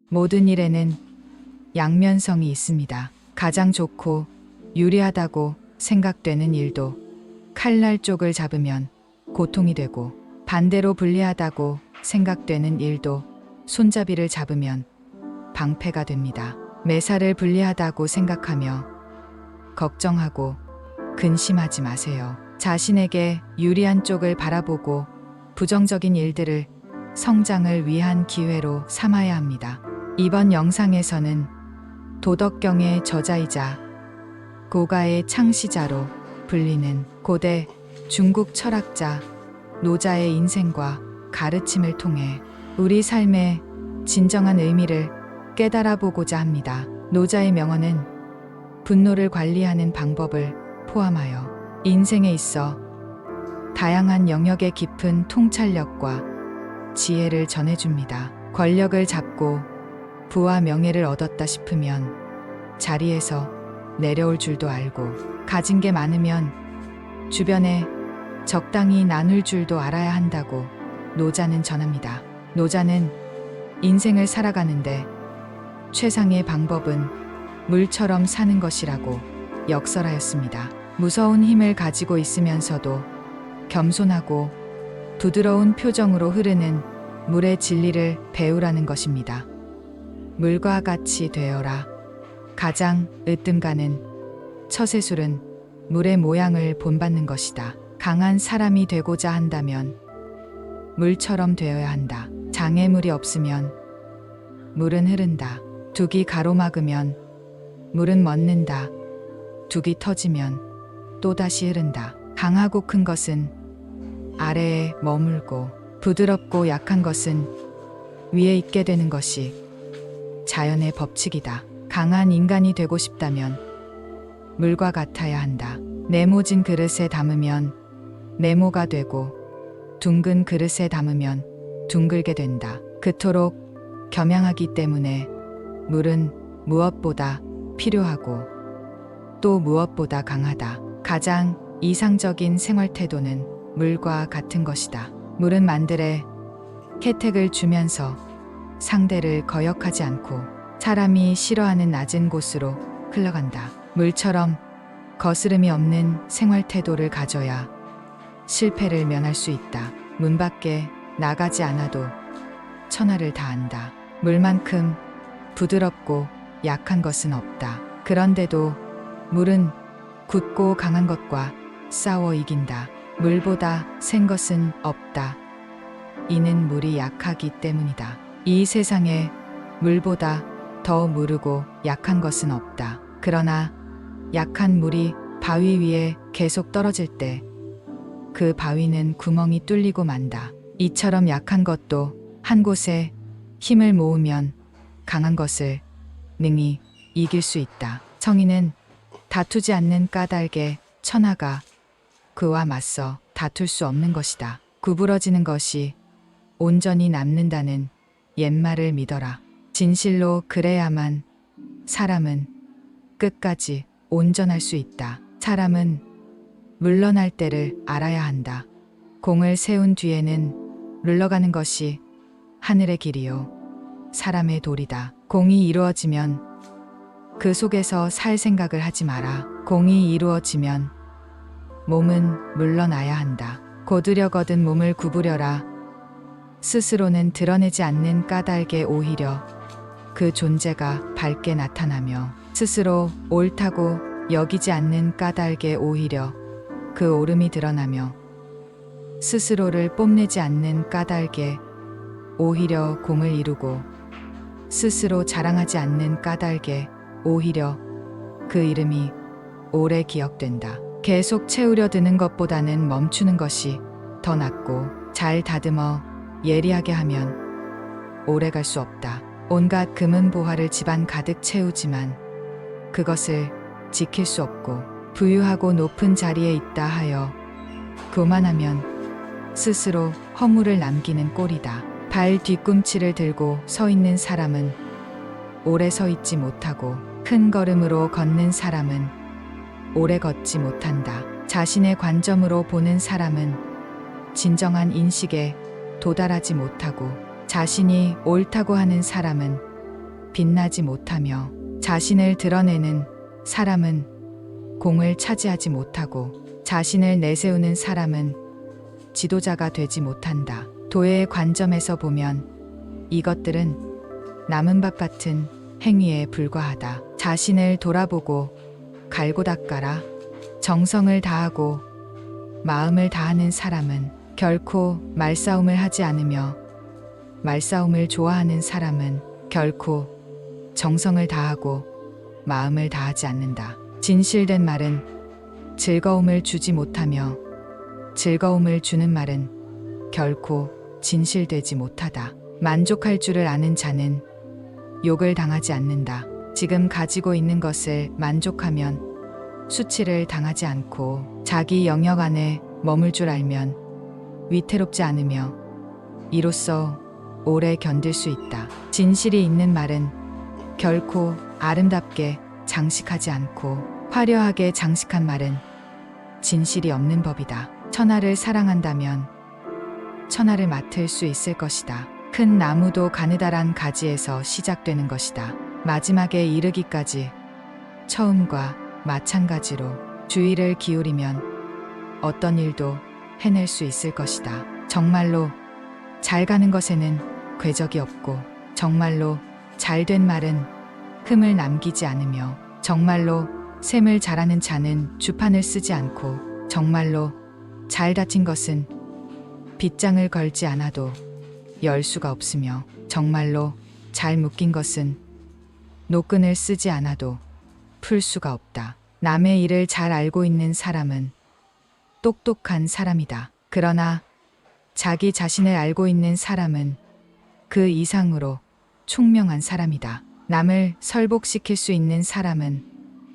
모든 일에는 양면성이 있습니다. 가장 좋고 유리하다고 생각되는 일도 칼날 쪽을 잡으면 고통이 되고, 반대로 불리하다고 생각되는 일도 손잡이를 잡으면 방패가 됩니다. 매사를 불리하다고 생각하며 걱정하고 근심하지 마세요. 자신에게 유리한 쪽을 바라보고 부정적인 일들을 성장을 위한 기회로 삼아야 합니다. 이번 영상에서는 도덕경의 저자이자 고가의 창시자로 불리는 고대 중국 철학자 노자의 인생과 가르침을 통해 우리 삶의 진정한 의미를 깨달아 보고자 합니다. 노자의 명언은 분노를 관리하는 방법을 포함하여 인생에 있어 다양한 영역의 깊은 통찰력과 지혜를 전해줍니다. 권력을 잡고 부와 명예를 얻었다 싶으면 자리에서 내려올 줄도 알고, 가진 게 많으면 주변에 적당히 나눌 줄도 알아야 한다고 노자는 전합니다. 노자는 인생을 살아가는데 최상의 방법은 물처럼 사는 것이라고 역설하였습니다. 무서운 힘을 가지고 있으면서도 겸손하고 부드러운 표정으로 흐르는 물의 진리를 배우라는 것입니다. 물과 같이 되어라. 가장 으뜸가는 처세술은 물의 모양을 본받는 것이다. 강한 사람이 되고자 한다면 물처럼 되어야 한다. 장애물이 없으면 물은 흐른다. 둑이 가로막으면 물은 멎는다. 둑이 터지면 또다시 흐른다. 강하고 큰 것은 아래에 머물고 부드럽고 약한 것은 위에 있게 되는 것이 자연의 법칙이다. 강한 인간이 되고 싶다면 물과 같아야 한다. 네모진 그릇에 담으면 네모가 되고 둥근 그릇에 담으면 둥글게 된다. 그토록 겸양하기 때문에 물은 무엇보다 필요하고 또 무엇보다 강하다. 가장 이상적인 생활 태도는 물과 같은 것이다. 물은 만들에 혜택을 주면서 상대를 거역하지 않고 사람이 싫어하는 낮은 곳으로 흘러간다. 물처럼 거스름이 없는 생활 태도를 가져야 실패를 면할 수 있다. 문 밖에 나가지 않아도 천하를 다 안다. 물만큼 부드럽고 약한 것은 없다. 그런데도 물은 굳고 강한 것과 싸워 이긴다. 물보다 센 것은 없다. 이는 물이 약하기 때문이다. 이 세상에 물보다 더 무르고 약한 것은 없다. 그러나 약한 물이 바위 위에 계속 떨어질 때 그 바위는 구멍이 뚫리고 만다. 이처럼 약한 것도 한 곳에 힘을 모으면 강한 것을 능히 이길 수 있다. 정의는 다투지 않는 까닭에 천하가 그와 맞서 다툴 수 없는 것이다. 구부러지는 것이 온전히 남는다는 옛말을 믿어라. 진실로 그래야만 사람은 끝까지 온전할 수 있다. 사람은 물러날 때를 알아야 한다. 공을 세운 뒤에는 물러가는 것이 하늘의 길이요 사람의 도리다. 공이 이루어지면 그 속에서 살 생각을 하지 마라. 공이 이루어지면 몸은 물러나야 한다. 고두려 얻은 몸을 구부려라. 스스로는 드러내지 않는 까닭에 오히려 그 존재가 밝게 나타나며 스스로 옳다고 여기지 않는 까닭에 오히려 그 옳음이 드러나며 스스로를 뽐내지 않는 까닭에 오히려 공을 이루고 스스로 자랑하지 않는 까닭에 오히려 그 이름이 오래 기억된다. 계속 채우려 드는 것보다는 멈추는 것이 더 낫고 잘 다듬어 예리하게 하면 오래 갈 수 없다. 온갖 금은 보화를 집안 가득 채우지만 그것을 지킬 수 없고 부유하고 높은 자리에 있다 하여 교만하면 스스로 허물을 남기는 꼴이다. 발 뒤꿈치를 들고 서 있는 사람은 오래 서 있지 못하고 큰 걸음으로 걷는 사람은 오래 걷지 못한다. 자신의 관점으로 보는 사람은 진정한 인식에 도달하지 못하고 자신이 옳다고 하는 사람은 빛나지 못하며 자신을 드러내는 사람은 공을 차지하지 못하고 자신을 내세우는 사람은 지도자가 되지 못한다. 도의 관점에서 보면 이것들은 남은 밥 같은 행위에 불과하다. 자신을 돌아보고 갈고 닦아라. 정성을 다하고 마음을 다하는 사람은 결코 말싸움을 하지 않으며 말싸움을 좋아하는 사람은 결코 정성을 다하고 마음을 다하지 않는다. 진실된 말은 즐거움을 주지 못하며 즐거움을 주는 말은 결코 진실되지 못하다. 만족할 줄을 아는 자는 욕을 당하지 않는다. 지금 가지고 있는 것을 만족하면 수치를 당하지 않고 자기 영역 안에 머물 줄 알면 위태롭지 않으며 이로써 오래 견딜 수 있다. 진실이 있는 말은 결코 아름답게 장식하지 않고 화려하게 장식한 말은 진실이 없는 법이다. 천하를 사랑한다면 천하를 맡을 수 있을 것이다. 큰 나무도 가느다란 가지에서 시작되는 것이다. 마지막에 이르기까지 처음과 마찬가지로 주의를 기울이면 어떤 일도 해낼 수 있을 것이다. 정말로 잘 가는 것에는 궤적이 없고 정말로 잘된 말은 흠을 남기지 않으며 정말로 셈을 잘하는 자는 주판을 쓰지 않고 정말로 잘 다친 것은 빗장을 걸지 않아도 열 수가 없으며 정말로 잘 묶인 것은 노끈을 쓰지 않아도 풀 수가 없다. 남의 일을 잘 알고 있는 사람은 똑똑한 사람이다. 그러나 자기 자신을 알고 있는 사람은 그 이상으로 총명한 사람이다. 남을 설복시킬 수 있는 사람은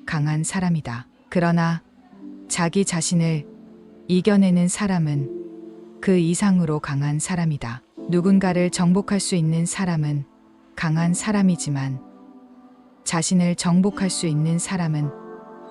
강한 사람이다. 그러나 자기 자신을 이겨내는 사람은 그 이상으로 강한 사람이다. 누군가를 정복할 수 있는 사람은 강한 사람이지만 자신을 정복할 수 있는 사람은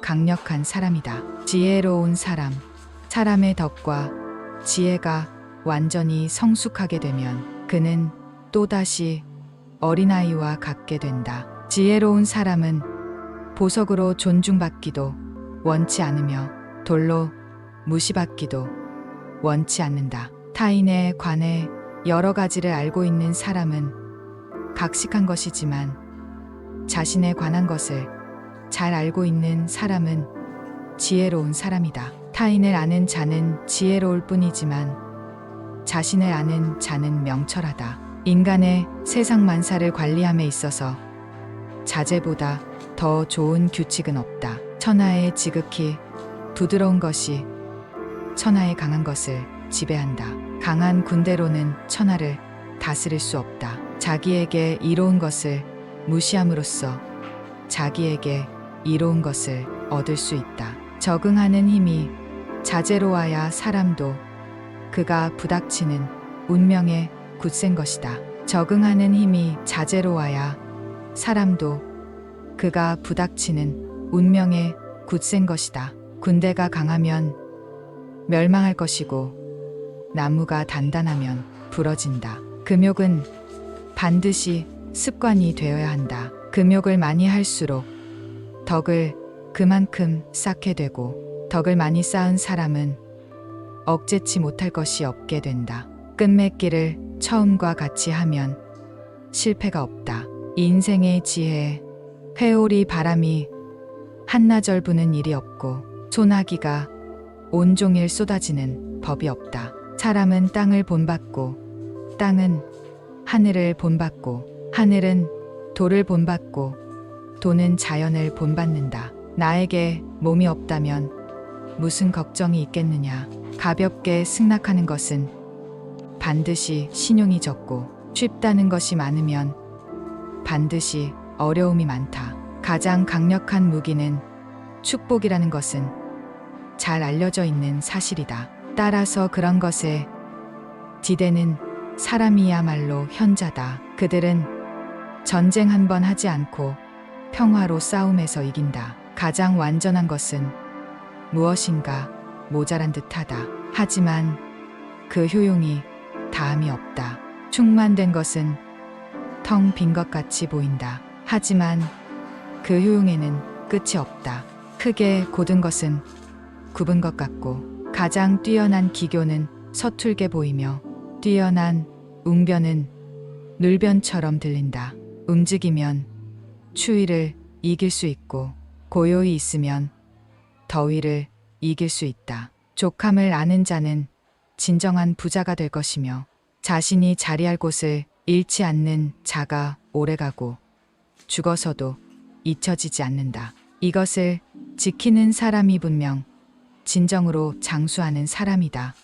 강력한 사람이다. 지혜로운 사람, 사람의 덕과 지혜가 완전히 성숙하게 되면 그는 또다시 어린아이와 같게 된다. 지혜로운 사람은 보석으로 존중받기도 원치 않으며 돌로 무시받기도 원치 않는다. 타인에 관해 여러 가지를 알고 있는 사람은 각식한 것이지만 자신에 관한 것을 잘 알고 있는 사람은 지혜로운 사람이다. 타인을 아는 자는 지혜로울 뿐이지만 자신을 아는 자는 명철하다. 인간의 세상 만사를 관리함에 있어서 자제보다 더 좋은 규칙은 없다. 천하의 지극히 부드러운 것이 천하의 강한 것을 지배한다. 강한 군대로는 천하를 다스릴 수 없다. 자기에게 이로운 것을 무시함으로써 자기에게 이로운 것을 얻을 수 있다. 적응하는 힘이 자제로워야 사람도 그가 부닥치는 운명에 굳센 것이다. 적응하는 힘이 자제로워야 사람도 그가 부닥치는 운명에 굳센 것이다. 군대가 강하면 멸망할 것이고 나무가 단단하면 부러진다. 금욕은 반드시 습관이 되어야 한다. 금욕을 많이 할수록 덕을 그만큼 쌓게 되고 덕을 많이 쌓은 사람은 억제치 못할 것이 없게 된다. 끝맺기를 처음과 같이 하면 실패가 없다. 인생의 지혜에 회오리 바람이 한나절 부는 일이 없고 소나기가 온종일 쏟아지는 법이 없다. 사람은 땅을 본받고 땅은 하늘을 본받고 하늘은 돌을 본받고 도는 자연을 본받는다. 나에게 몸이 없다면 무슨 걱정이 있겠느냐. 가볍게 승낙하는 것은 반드시 신용이 적고 쉽다는 것이 많으면 반드시 어려움이 많다. 가장 강력한 무기는 축복이라는 것은 잘 알려져 있는 사실이다. 따라서 그런 것에 디대는 사람이야말로 현자다. 그들은 전쟁 한 번 하지 않고 평화로 싸움에서 이긴다. 가장 완전한 것은 무엇인가 모자란 듯하다. 하지만 그 효용이 다함이 없다. 충만된 것은 텅 빈 것 같이 보인다. 하지만 그 효용에는 끝이 없다. 크게 곧은 것은 굽은 것 같고 가장 뛰어난 기교는 서툴게 보이며 뛰어난 웅변은 눌변처럼 들린다. 움직이면 추위를 이길 수 있고 고요히 있으면 더위를 이길 수 있다. 족함을 아는 자는 진정한 부자가 될 것이며 자신이 자리할 곳을 잃지 않는 자가 오래가고 죽어서도 잊혀지지 않는다. 이것을 지키는 사람이 분명 진정으로 장수하는 사람이다.